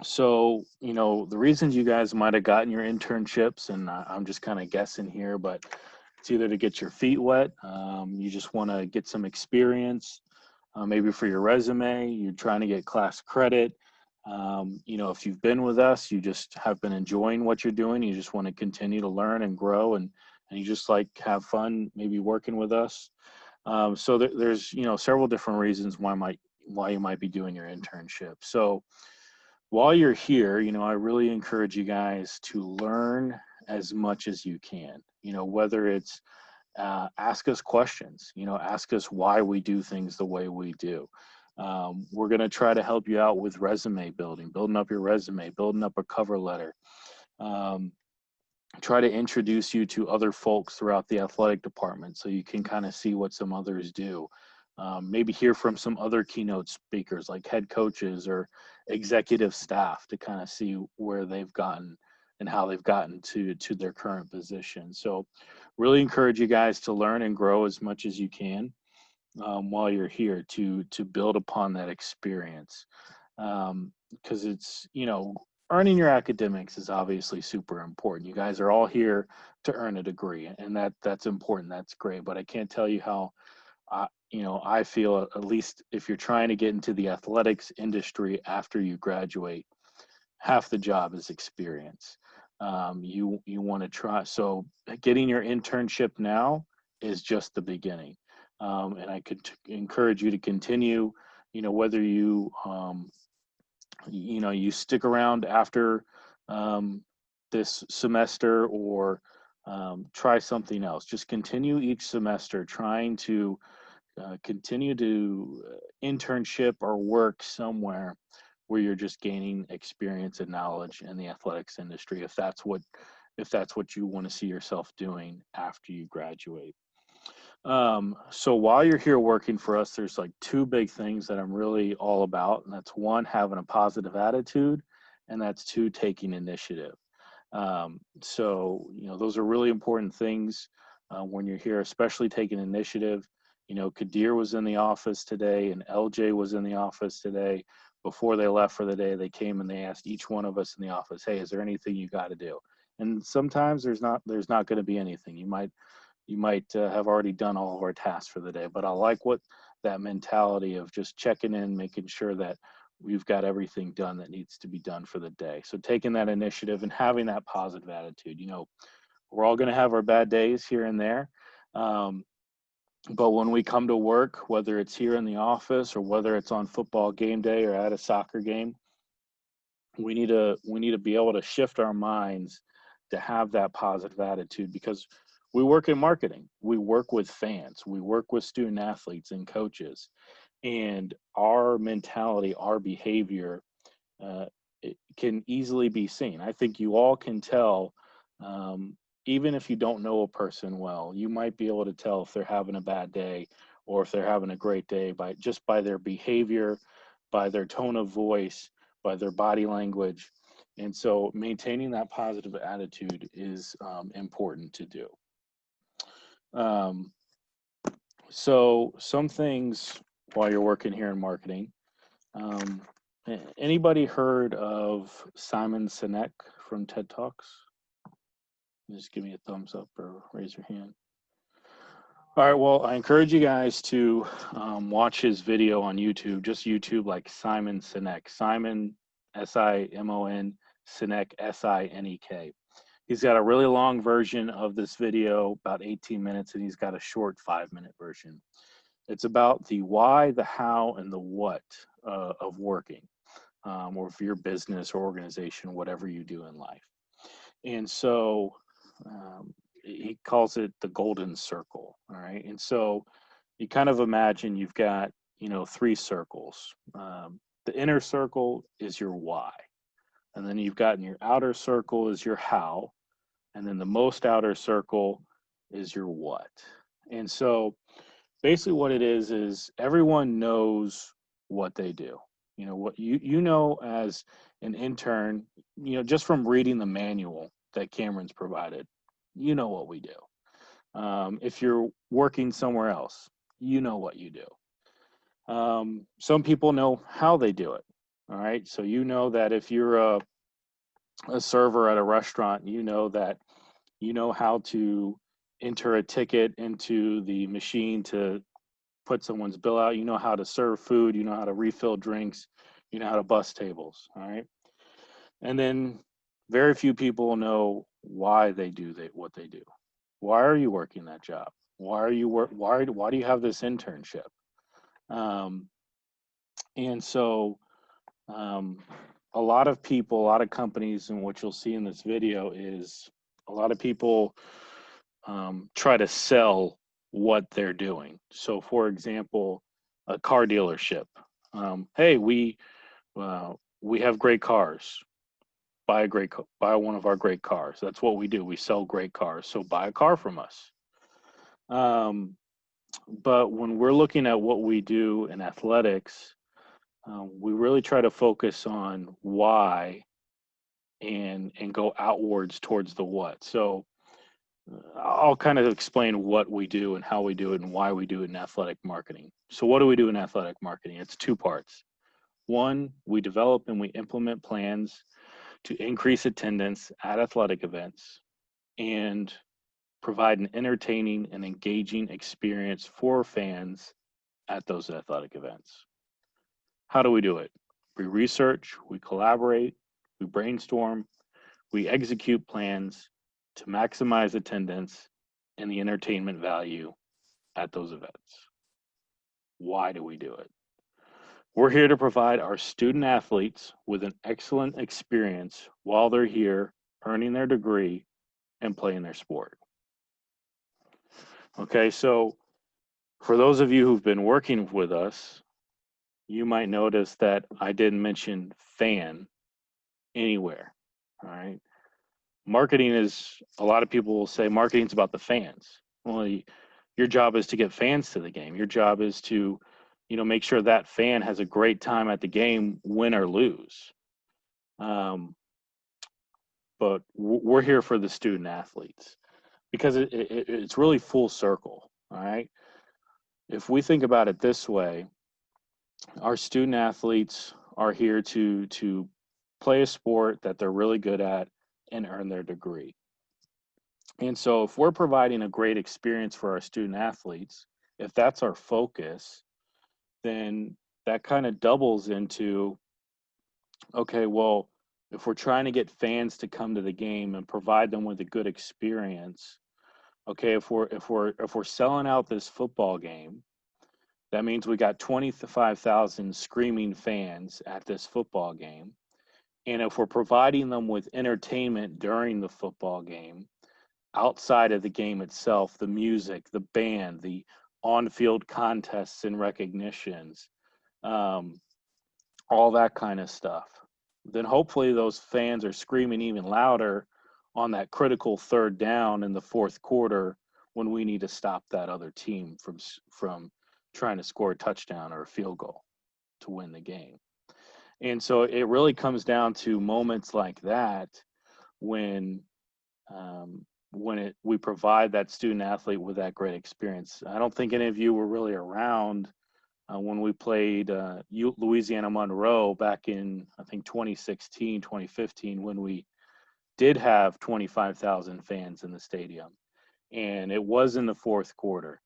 So, the reasons you guys might have gotten your internships, and I'm just kind of guessing here, but it's either to get your feet wet, you just want to get some experience, maybe for your resume, you're trying to get class credit. If you've been with us, you just have been enjoying what you're doing, you just want to continue to learn and grow, and you just like have fun, maybe working with us. So there's, several different reasons why you might be doing your internship. So, while you're here, I really encourage you guys to learn as much as you can. Whether it's ask us questions, ask us why we do things the way we do. We're going to try to help you out with resume building, building up your resume, building up a cover letter. Um, Try to introduce you to other folks throughout the athletic department so you can kind of see what some others do. Maybe hear from some other keynote speakers like head coaches or executive staff to kind of see where they've gotten and how they've gotten to their current position. So really encourage you guys to learn and grow as much as you can while you're here to build upon that experience, because it's, earning your academics is obviously super important. You guys are all here to earn a degree, and that's important. That's great. But I can't tell you how I feel, at least if you're trying to get into the athletics industry after you graduate, half the job is experience. You want to try. So getting your internship now is just the beginning, and I could encourage you to continue. Whether you stick around after um, this semester, or try something else. Just continue each semester trying to continue to internship or work somewhere where you're just gaining experience and knowledge in the athletics industry, if that's what you want to see yourself doing after you graduate. So while you're here working for us, there's like two big things that I'm really all about, and that's one, having a positive attitude, and that's two, taking initiative. So those are really important things when you're here, especially taking initiative. Kadir was in the office today, and LJ was in the office today. Before they left for the day, they came and they asked each one of us in the office, "Hey, is there anything you got to do?" And sometimes there's not going to be anything. You might have already done all of our tasks for the day, but I like what that mentality of just checking in, making sure that we've got everything done that needs to be done for the day. So taking that initiative and having that positive attitude. We're all going to have our bad days here and there. Um, but when we come to work, whether it's here in the office or whether it's on football game day or at a soccer game, we need to be able to shift our minds to have that positive attitude, because we work in marketing, we work with fans, we work with student athletes and coaches, and our mentality, our behavior, uh, it can easily be seen. I think you all can tell, um, even if you don't know a person well, you might be able to tell if they're having a bad day or if they're having a great day by their behavior, by their tone of voice, by their body language. And so maintaining that positive attitude is important to do. Um, so some things while you're working here in marketing. Um, Anybody heard of Simon Sinek from TED Talks? Just give me a thumbs up or raise your hand. All right, well, I encourage you guys to watch his video on YouTube, just YouTube, like Simon Sinek, Simon, Simon, Sinek, Sinek. He's got a really long version of this video, about 18 minutes, and he's got a short 5-minute version. It's about the why, the how, and the what of working, or for your business or organization, whatever you do in life. And so he calls it the golden circle. All right. And so you kind of imagine you've got, three circles. The inner circle is your why. And then you've got in your outer circle is your how. And then the most outer circle is your what. And so basically what it is everyone knows what they do. What you know as an intern, just from reading the manual that Cameron's provided, you know what we do. If you're working somewhere else, you know what you do. Some people know how they do it. All right. So you know that if you're a server at a restaurant, you know that you know how to enter a ticket into the machine to put someone's bill out. You know how to serve food. You know how to refill drinks. You know how to bus tables. All right. And then very few people know why they do what they do. Why are you working that job? Why are you work? Why do you have this internship? Um, and so um, a lot of people, a lot of companies, and what you'll see in this video is a lot of people try to sell what they're doing. So, for example, a car dealership. Hey, we have great cars. Buy one of our great cars. That's what we do. We sell great cars. So buy a car from us. Um, but when we're looking at what we do in athletics, we really try to focus on why and go outwards towards the what. So I'll kind of explain what we do and how we do it and why we do it in athletic marketing. So what do we do in athletic marketing? It's two parts. One, we develop and we implement plans to increase attendance at athletic events and provide an entertaining and engaging experience for fans at those athletic events. How do we do it? We research, we collaborate, we brainstorm, we execute plans to maximize attendance and the entertainment value at those events. Why do we do it? We're here to provide our student athletes with an excellent experience while they're here earning their degree and playing their sport. Okay, so for those of you who've been working with us, you might notice that I didn't mention fan anywhere. All right. Marketing is, a lot of people will say marketing's about the fans. Well, your job is to get fans to the game. Your job is to, make sure that fan has a great time at the game, win or lose. But we're here for the student athletes because it's really full circle. All right. If we think about it this way, our student athletes are here to play a sport that they're really good at and earn their degree. And so if we're providing a great experience for our student athletes, if that's our focus, then that kind of doubles into, okay, well, if we're trying to get fans to come to the game and provide them with a good experience, okay, if we're selling out this football game, that means we got 25,000 screaming fans at this football game. And if we're providing them with entertainment during the football game, outside of the game itself, the music, the band, the on-field contests and recognitions, um, all that kind of stuff, then hopefully those fans are screaming even louder on that critical third down in the fourth quarter when we need to stop that other team from trying to score a touchdown or a field goal to win the game. And so it really comes down to moments like that when we provide that student athlete with that great experience. I don't think any of you were really around when we played Louisiana Monroe back in, I think, 2016, 2015, when we did have 25,000 fans in the stadium. And it was in the fourth quarter.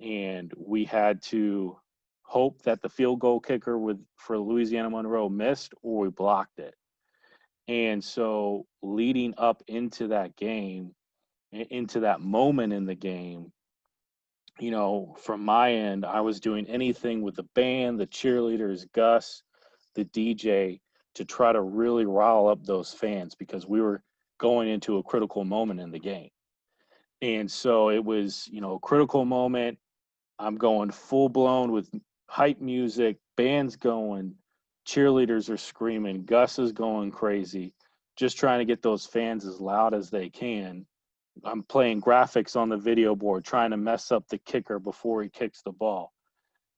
And we had to hope that the field goal kicker for Louisiana Monroe missed or we blocked it. And so leading up into that game, into that moment in the game, from my end, I was doing anything with the band, the cheerleaders, Gus, the DJ, to try to really rile up those fans because we were going into a critical moment in the game. And so it was, a critical moment. I'm going full blown with hype music, band's going, cheerleaders are screaming, Gus is going crazy, just trying to get those fans as loud as they can. I'm playing graphics on the video board, trying to mess up the kicker before he kicks the ball.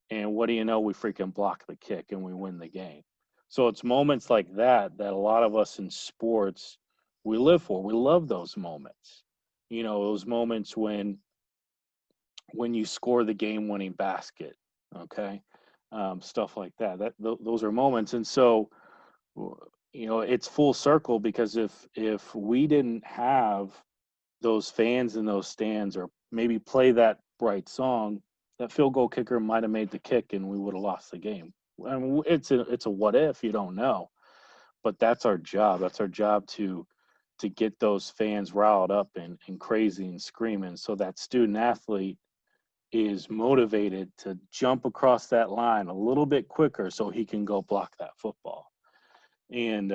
And what do you know? We freaking block the kick and we win the game. So it's moments like that that a lot of us in sports, we live for. We love those moments. Those moments when you score the game-winning basket, okay? Stuff like that. Those are moments. And so you know, it's full circle, because if we didn't have those fans in those stands, or maybe play that right song, that field goal kicker might have made the kick and we would have lost the game. I mean, it's a what if, you don't know, but that's our job. That's our job to get those fans riled up and crazy and screaming, so that student athlete is motivated to jump across that line a little bit quicker so he can go block that football. And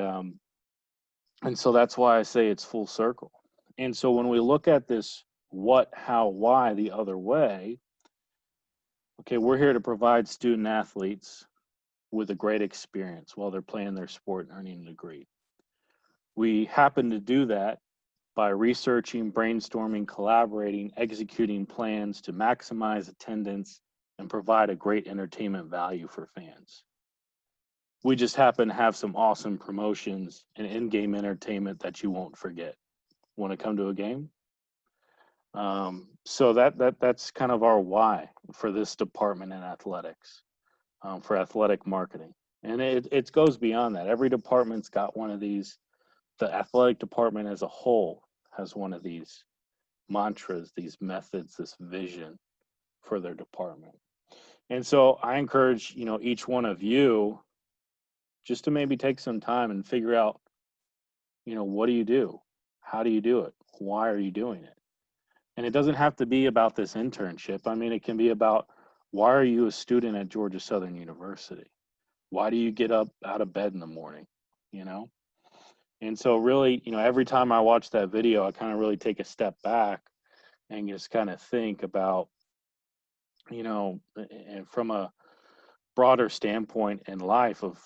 so that's why I say it's full circle. And so when we look at this what, how, why the other way, okay, we're here to provide student athletes with a great experience while they're playing their sport and earning a degree. We happen to do that by researching, brainstorming, collaborating, executing plans to maximize attendance and provide a great entertainment value for fans. We just happen to have some awesome promotions and in-game entertainment that you won't forget. Want to come to a game? So that's kind of our why for this department in athletics, for athletic marketing, and it goes beyond that. Every department's got one of these. The athletic department as a whole has one of these mantras, these methods, this vision for their department. And so I encourage, you know, each one of you just to maybe take some time and figure out, you know, what do you do? How do you do it? Why are you doing it? And it doesn't have to be about this internship. I mean, it can be about, why are you a student at Georgia Southern University? Why do you get up out of bed in the morning? You know? And so really, you know, every time I watch that video, I kind of really take a step back and just kind of think about, you know, and from a broader standpoint in life of,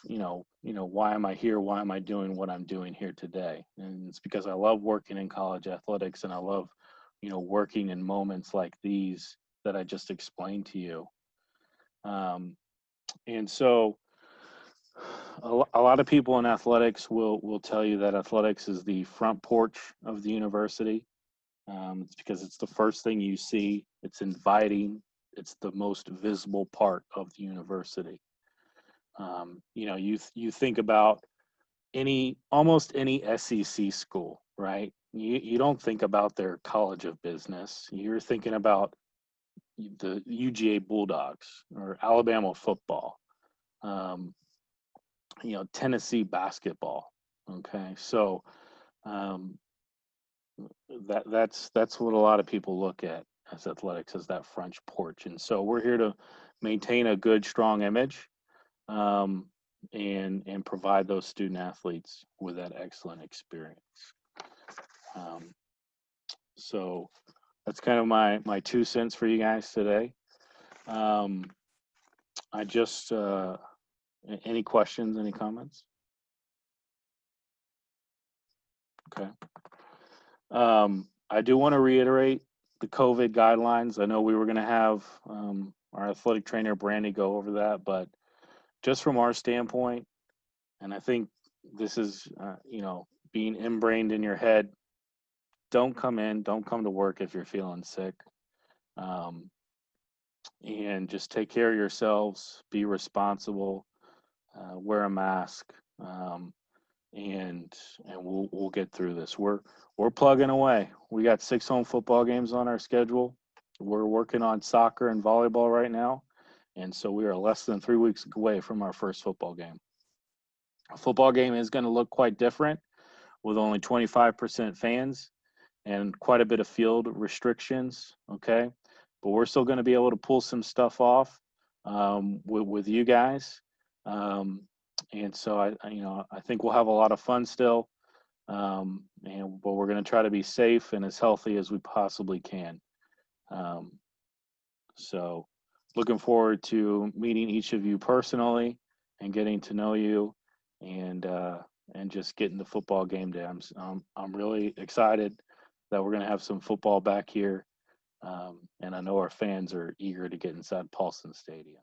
why am I here? Why am I doing what I'm doing here today? And it's because I love working in college athletics, and I love, working in moments like these that I just explained to you. And so a lot of people in athletics will tell you that athletics is the front porch of the university. It's because it's the first thing you see. It's inviting. It's the most visible part of the university. You think about almost any SEC school, right? You don't think about their College of Business. You're thinking about the UGA Bulldogs or Alabama football, um, Tennessee basketball. Okay, so um, that's what a lot of people look at as athletics, as that front porch. And so we're here to maintain a good, strong image, um, and provide those student athletes with that excellent experience. Um, so that's kind of my 2 cents for you guys today. Um, I just any questions, any comments? Okay. I do want to reiterate the COVID guidelines. I know we were going to have our athletic trainer Brandy go over that, but just from our standpoint, and I think this is being ingrained in your head, don't come to work if you're feeling sick, um, and just take care of yourselves, be responsible, wear a mask, and we'll get through this. We're plugging away. We got 6 home football games on our schedule. We're working on soccer and volleyball right now, and so we are less than 3 weeks away from our first football game. A football game is going to look quite different, with only 25% fans and quite a bit of field restrictions. Okay, but we're still going to be able to pull some stuff off with you guys. And so I think we'll have a lot of fun still. But we're going to try to be safe and as healthy as we possibly can. Um, so looking forward to meeting each of you personally and getting to know you, and just getting the football game day. I'm really excited that we're going to have some football back here. And I know our fans are eager to get inside Paulson Stadium.